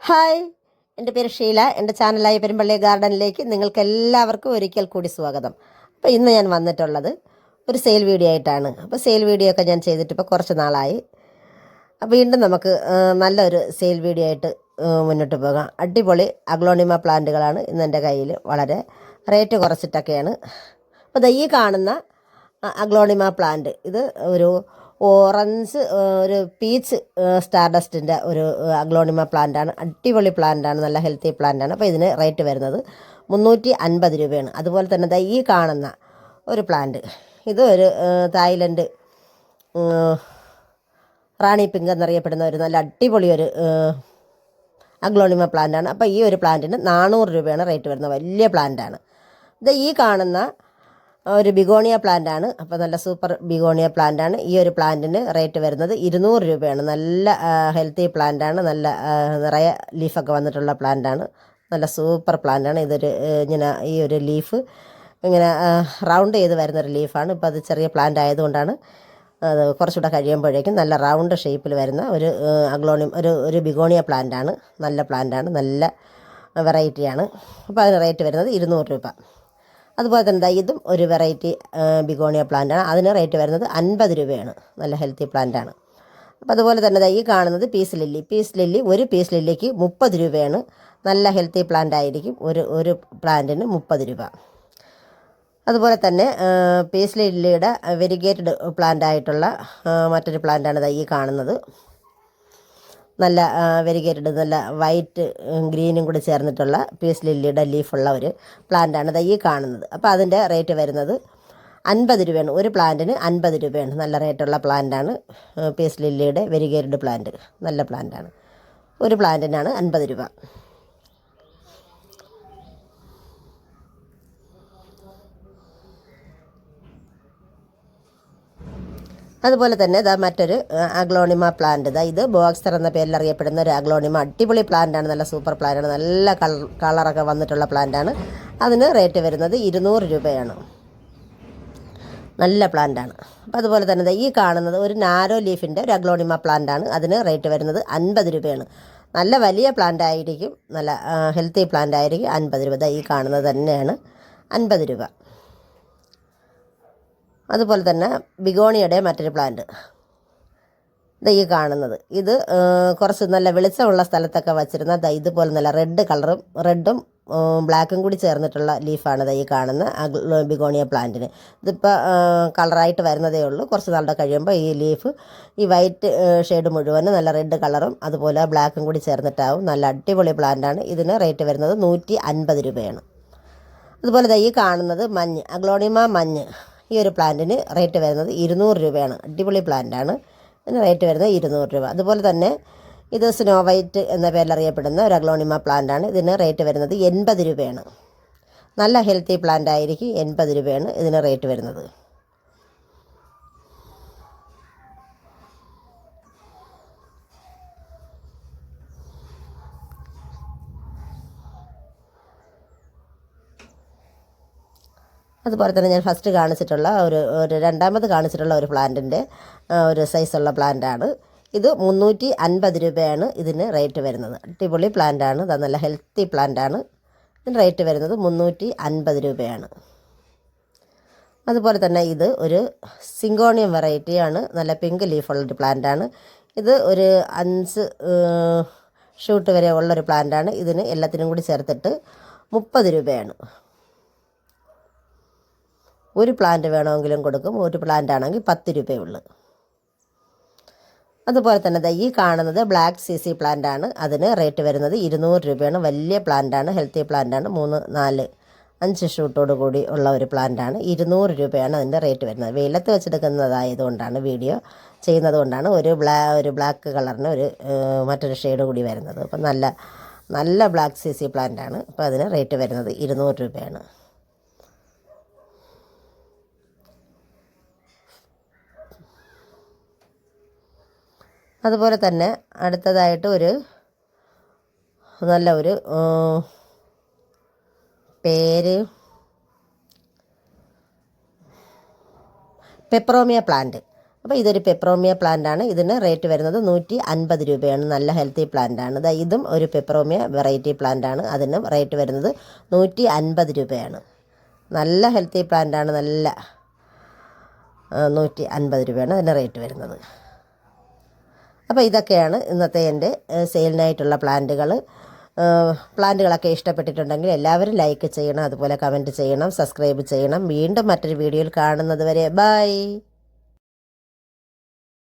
Hi, എൻ്റെ പേര് ഷീല. എൻ്റെ ചാനലായ പെരുമ്പള്ളി ഗാർഡനിലേക്ക് നിങ്ങൾക്ക് എല്ലാവർക്കും ഒരിക്കൽ കൂടി സ്വാഗതം. അപ്പോൾ ഇന്ന് ഞാൻ വന്നിട്ടുള്ളത് ഒരു സെയിൽ വീഡിയോ ആയിട്ടാണ്. അപ്പോൾ സെയിൽ വീഡിയോ ഒക്കെ ഞാൻ ചെയ്തിട്ട് ഇപ്പോൾ കുറച്ച് നാളായി. അപ്പോൾ വീണ്ടും നമുക്ക് നല്ലൊരു സെയിൽ വീഡിയോ ആയിട്ട് മുന്നോട്ട് പോകാം. അടിപൊളി അഗ്ലോണിമ പ്ലാന്റുകളാണ് ഇന്ന് എൻ്റെ കയ്യിൽ. വളരെ റേറ്റ് കുറച്ചിട്ടൊക്കെയാണ്. അപ്പോൾ ഈ കാണുന്ന അഗ്ലോണിമ പ്ലാന്റ് ഇത് ഒരു ഓറഞ്ച് ഒരു പീച്ച് സ്റ്റാർഡസ്റ്റിൻ്റെ ഒരു അഗ്ലോണിമ പ്ലാന്റാണ്. അടിപൊളി പ്ലാന്റാണ്, നല്ല ഹെൽത്തി പ്ലാന്റാണ്. അപ്പോൾ ഇതിന് റേറ്റ് വരുന്നത് 350 രൂപയാണ്. അതുപോലെ തന്നെ ഈ കാണുന്ന ഒരു പ്ലാന്റ്, ഇത് ഒരു തായ്ലൻഡ് റാണി പിങ്ക് എന്നറിയപ്പെടുന്ന ഒരു നല്ല അടിപൊളി ഒരു അഗ്ലോണിമ പ്ലാന്റാണ്. അപ്പോൾ ഈ ഒരു പ്ലാന്റിന് 400 രൂപയാണ് റേറ്റ് വരുന്നത്. വലിയ പ്ലാന്റാണ്. ഇത് ഈ കാണുന്ന ഒരു ബിഗോണിയ പ്ലാന്റാണ്. അപ്പോൾ നല്ല സൂപ്പർ ബിഗോണിയ പ്ലാന്റാണ്. ഈ ഒരു പ്ലാന്റിന് റേറ്റ് വരുന്നത് 200 രൂപയാണ്. നല്ല ഹെൽത്തി പ്ലാന്റാണ്. നല്ല നിറയെ ലീഫൊക്കെ വന്നിട്ടുള്ള പ്ലാന്റാണ്. നല്ല സൂപ്പർ പ്ലാന്റാണ്. ഇതൊരു ഇങ്ങനെ ഈ ഒരു ലീഫ് ഇങ്ങനെ റൗണ്ട് ചെയ്ത് വരുന്നൊരു ലീഫാണ്. ഇപ്പോൾ അത് ചെറിയ പ്ലാന്റ് ആയതുകൊണ്ടാണ് അത് കുറച്ചുകൂടെ കഴിയുമ്പോഴേക്കും നല്ല റൗണ്ട് ഷേപ്പിൽ വരുന്ന ഒരു ഒരു ബിഗോണിയ പ്ലാന്റാണ്. നല്ല പ്ലാന്റാണ്, നല്ല വെറൈറ്റിയാണ്. അപ്പോൾ അതിന് റേറ്റ് വരുന്നത് 200 രൂപ. അതുപോലെ തന്നെ ഇതും ഒരു വെറൈറ്റി ബിഗോണിയ പ്ലാന്റാണ്. അതിന് റേറ്റ് വരുന്നത് 50 രൂപയാണ്. നല്ല ഹെൽത്തി പ്ലാന്റാണ്. അപ്പോൾ അതുപോലെ തന്നെ ഈ കാണുന്നത് പീസ് ലില്ലി. ഒരു പീസ് ലില്ലിക്ക് 30 രൂപയാണ്. നല്ല ഹെൽത്തി പ്ലാന്റ് ആയിരിക്കും. ഒരു പ്ലാന്റിന് 30 രൂപ. അതുപോലെ തന്നെ പീസ് ലില്ലിയുടെ വെരിഗേറ്റഡ് പ്ലാന്റ് ആയിട്ടുള്ള മറ്റൊരു പ്ലാന്റാണ് ഈ കാണുന്നത്. നല്ല വെരിഗേറ്റഡ്, നല്ല വൈറ്റ് ഗ്രീനും കൂടി ചേർന്നിട്ടുള്ള പീസ് ലില്ലിയുടെ ലീഫുള്ള ഒരു പ്ലാന്റാണ് ഈ കാണുന്നത്. അപ്പോൾ അതിൻ്റെ റേറ്റ് വരുന്നത് 50 രൂപയാണ്. ഒരു പ്ലാന്റിന് 50 രൂപയാണ്. നല്ല റേറ്റുള്ള പ്ലാന്റാണ് പീസ് ലില്ലിയുടെ വെരിഗേറ്റഡ് പ്ലാന്റ്. നല്ല പ്ലാന്റാണ്. ഒരു പ്ലാന്റിനാണ് 50 രൂപ. അതുപോലെ തന്നെ മറ്റൊരു അഗ്ലോണിമ പ്ലാന്റ്. ഇത് ബോക്സ്റ്റർ എന്ന പേരിൽ അറിയപ്പെടുന്ന ഒരു അഗ്ലോണിമ. അടിപൊളി പ്ലാന്റാണ്. നല്ല സൂപ്പർ പ്ലാന്റാണ്. നല്ല കളറൊക്കെ വന്നിട്ടുള്ള പ്ലാന്റാണ്. അതിന് റേറ്റ് വരുന്നത് 200 രൂപയാണ്. നല്ല പ്ലാന്റാണ്. അപ്പോൾ അതുപോലെ തന്നെ ഈ കാണുന്നത് ഒരു നാരോ ലീഫിൻ്റെ ഒരു അഗ്ലോണിമ പ്ലാന്റാണ്. അതിന് റേറ്റ് വരുന്നത് 50 രൂപയാണ്. നല്ല വലിയ പ്ലാന്റ് ആയിരിക്കും. നല്ല ഹെൽത്തി പ്ലാന്റ് ആയിരിക്കും. 50 രൂപ. ഈ കാണുന്നത് തന്നെയാണ് 50 രൂപ. അതുപോലെ തന്നെ ബിഗോണിയുടെ മറ്റൊരു പ്ലാന്റ് ഈ കാണുന്നത്. ഇത് കുറച്ച് നല്ല വെളിച്ചമുള്ള സ്ഥലത്തൊക്കെ വച്ചിരുന്ന ഇതുപോലെ നല്ല റെഡും ബ്ലാക്കും കൂടി ചേർന്നിട്ടുള്ള ലീഫാണ് ഈ കാണുന്ന ബിഗോണിയ പ്ലാന്റിന്. ഇതിപ്പോൾ കളറായിട്ട് വരുന്നതേ ഉള്ളൂ. കുറച്ച് നാളുടെ കഴിയുമ്പോൾ ഈ ലീഫ് ഈ വൈറ്റ് ഷെയ്ഡ് മുഴുവനും നല്ല റെഡ് കളറും അതുപോലെ ബ്ലാക്കും കൂടി ചേർന്നിട്ടാവും. നല്ല അടിപൊളി പ്ലാന്റാണ്. ഇതിന് റേറ്റ് വരുന്നത് 150 രൂപയാണ്. അതുപോലെ ഈ കാണുന്നത് അഗ്ലോണിമ മഞ്ഞ്. ഈ ഒരു പ്ലാന്റിന് റേറ്റ് വരുന്നത് 200 രൂപയാണ്. അടിപൊളി പ്ലാന്റാണ്. ഇതിന് റേറ്റ് വരുന്നത് 200 രൂപ. അതുപോലെ തന്നെ ഇത് സ്നോ വൈറ്റ് എന്ന പേരിൽ അറിയപ്പെടുന്ന ഒരു അഗ്ലോണിമ പ്ലാന്റാണ്. ഇതിന് റേറ്റ് വരുന്നത് 80 രൂപയാണ്. നല്ല ഹെൽത്തി പ്ലാന്റ് ആയിരിക്കും. 80 രൂപയാണ് ഇതിന് റേറ്റ് വരുന്നത്. അതുപോലെ തന്നെ ഞാൻ ഫസ്റ്റ് കാണിച്ചിട്ടുള്ള രണ്ടാമത് കാണിച്ചിട്ടുള്ള ഒരു പ്ലാന്റിൻ്റെ ഒരു സൈസുള്ള പ്ലാന്റാണ്. ഇത് 350 രൂപയാണ് ഇതിന് റേറ്റ് വരുന്നത്. അടിപൊളി പ്ലാന്റാണ്. നല്ല ഹെൽത്തി പ്ലാന്റാണ്. ഇതിന് റേറ്റ് വരുന്നത് 350 രൂപയാണ്. അതുപോലെ തന്നെ ഇത് ഒരു സിങ്കോണിയം വെറൈറ്റിയാണ്. നല്ല പിങ്ക് ലീഫുള്ളൊരു പ്ലാന്റാണ്. ഇത് ഒരു 5 ഷൂട്ട് വരെ ഉള്ളൊരു പ്ലാന്റാണ്. ഇതിന് എല്ലാത്തിനും കൂടി ചേർത്തിട്ട് 30 രൂപയാണ്. ഒരു പ്ലാന്റ് വേണമെങ്കിലും കൊടുക്കും. ഒരു പ്ലാന്റ് ആണെങ്കിൽ 10 രൂപയുള്ളൂ. അതുപോലെ തന്നെ ഈ കാണുന്നത് ബ്ലാക്ക് CC പ്ലാന്റ് ആണ്. അതിന് റേറ്റ് വരുന്നത് 200 രൂപയാണ്. വലിയ പ്ലാന്റാണ്. ഹെൽത്തി പ്ലാന്റാണ്. 3, 4, 5 ഷൂട്ടോട് കൂടി ഉള്ള ഒരു പ്ലാന്റാണ്. 200 രൂപയാണ് അതിൻ്റെ റേറ്റ് വരുന്നത്. വെയിലത്ത് വെച്ചെടുക്കുന്നതായതുകൊണ്ടാണ്, വീഡിയോ ചെയ്യുന്നത് കൊണ്ടാണ് ഒരു ബ്ലാക്ക് കളറിന് മറ്റൊരു ഷെയ്ഡ് കൂടി വരുന്നത്. അപ്പം നല്ല ബ്ലാക്ക് CC പ്ലാന്റാണ്. അപ്പോൾ അതിന് റേറ്റ് വരുന്നത് 200 രൂപയാണ്. അതുപോലെ തന്നെ അടുത്തതായിട്ട് നല്ല പേര് പെപ്പറോമിയ പ്ലാന്റ്. അപ്പോൾ ഇതൊരു പെപ്പറോമിയ പ്ലാന്റാണ്. ഇതിന് റേറ്റ് വരുന്നത് 150 രൂപയാണ്. നല്ല ഹെൽത്തി പ്ലാന്റാണ്. ഇതും ഒരു പെപ്പറോമിയ വെറൈറ്റി പ്ലാന്റാണ്. അതിനും റേറ്റ് വരുന്നത് 150 രൂപയാണ്. നല്ല ഹെൽത്തി പ്ലാന്റാണ്. നല്ല 150 രൂപയാണ് അതിന് റേറ്റ് വരുന്നത്. അപ്പോൾ ഇതൊക്കെയാണ് ഇന്നത്തെ എൻ്റെ സെയിലിനായിട്ടുള്ള പ്ലാന്റുകളൊക്കെ ഇഷ്ടപ്പെട്ടിട്ടുണ്ടെങ്കിൽ എല്ലാവരും ലൈക്ക് ചെയ്യണം, അതുപോലെ കമൻറ്റ് ചെയ്യണം, സബ്സ്ക്രൈബ് ചെയ്യണം. വീണ്ടും മറ്റൊരു വീഡിയോയിൽ കാണുന്നത് വരെ ബൈ.